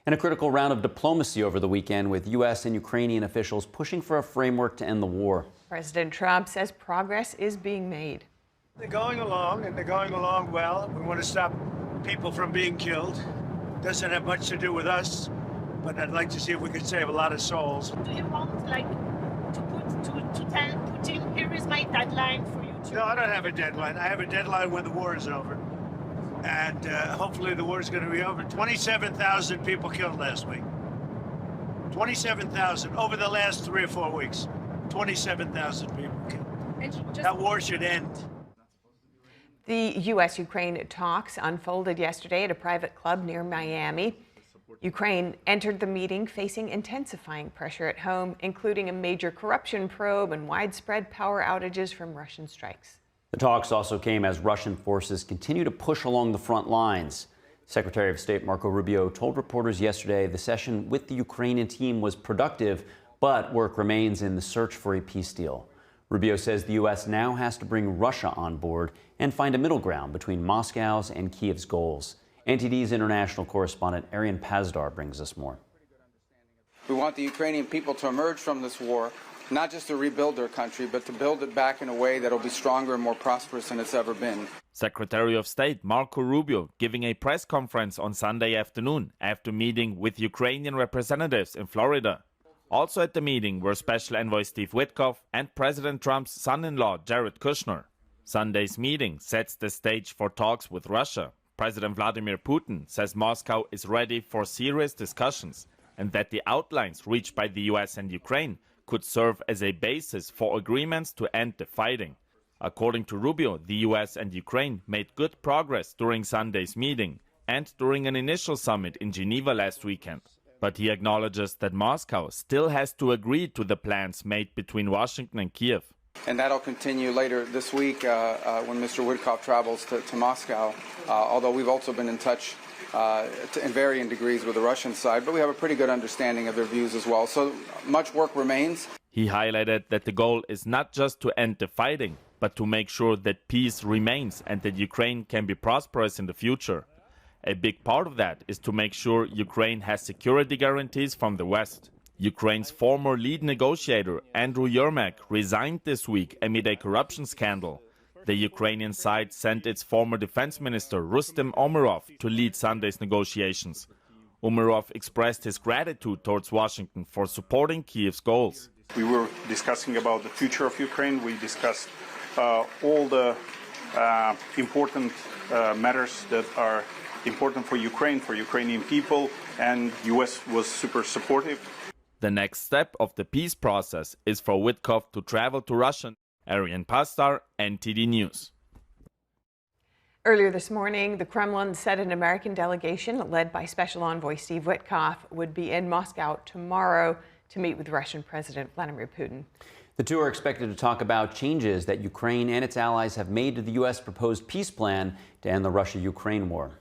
And a critical round of diplomacy over the weekend with U.S. and Ukrainian officials pushing for a framework to end the war. President Trump says progress is being made. They're going along, and they're going along well. We want to stop people from being killed. Doesn't have much to do with us, but I'd like to see if we can save a lot of souls. Do you want, to tell Putin, here is my deadline for you to... No, I don't have a deadline. I have a deadline when the war is over. And hopefully the war is going to be over. 27,000 people killed last week. 27,000 over the last 3 or 4 weeks. 27,000 people killed. That war should end. The U.S.-Ukraine talks unfolded yesterday at a private club near Miami. Ukraine entered the meeting facing intensifying pressure at home, including a major corruption probe and widespread power outages from Russian strikes. The talks also came as Russian forces continue to push along the front lines. Secretary of State Marco Rubio told reporters yesterday the session with the Ukrainian team was productive, but work remains in the search for a peace deal. Rubio says the U.S. now has to bring Russia on board and find a middle ground between Moscow's and Kiev's goals. NTD's international correspondent Arian Pazdar brings us more. We want the Ukrainian people to emerge from this war, not just to rebuild their country, but to build it back in a way that will be stronger and more prosperous than it's ever been. Secretary of State Marco Rubio giving a press conference on Sunday afternoon after meeting with Ukrainian representatives in Florida. Also at the meeting were Special Envoy Steve Witkoff and President Trump's son-in-law Jared Kushner. Sunday's meeting sets the stage for talks with Russia. President Vladimir Putin says Moscow is ready for serious discussions and that the outlines reached by the U.S. and Ukraine could serve as a basis for agreements to end the fighting. According to Rubio, the U.S. and Ukraine made good progress during Sunday's meeting and during an initial summit in Geneva last weekend. But he acknowledges that Moscow still has to agree to the plans made between Washington and Kiev. And that'll continue later this week when Mr. Witkoff travels to Moscow, although we've also been in touch in varying degrees with the Russian side, but we have a pretty good understanding of their views as well. So much work remains. He highlighted that the goal is not just to end the fighting, but to make sure that peace remains and that Ukraine can be prosperous in the future. A big part of that is to make sure Ukraine has security guarantees from the West. Ukraine's former lead negotiator, Andrew Yermak, resigned this week amid a corruption scandal. The Ukrainian side sent its former defense minister, Rustem Umerov, to lead Sunday's negotiations. Umerov expressed his gratitude towards Washington for supporting Kiev's goals. We were discussing about the future of Ukraine. We discussed all the important matters that are important for Ukraine, for Ukrainian people, and the U.S. was super supportive. The next step of the peace process is for Witkoff to travel to Russia. Arian Pazdar, NTD News. Earlier this morning, the Kremlin said an American delegation led by Special Envoy Steve Witkoff would be in Moscow tomorrow to meet with Russian President Vladimir Putin. The two are expected to talk about changes that Ukraine and its allies have made to the U.S. proposed peace plan to end the Russia-Ukraine war.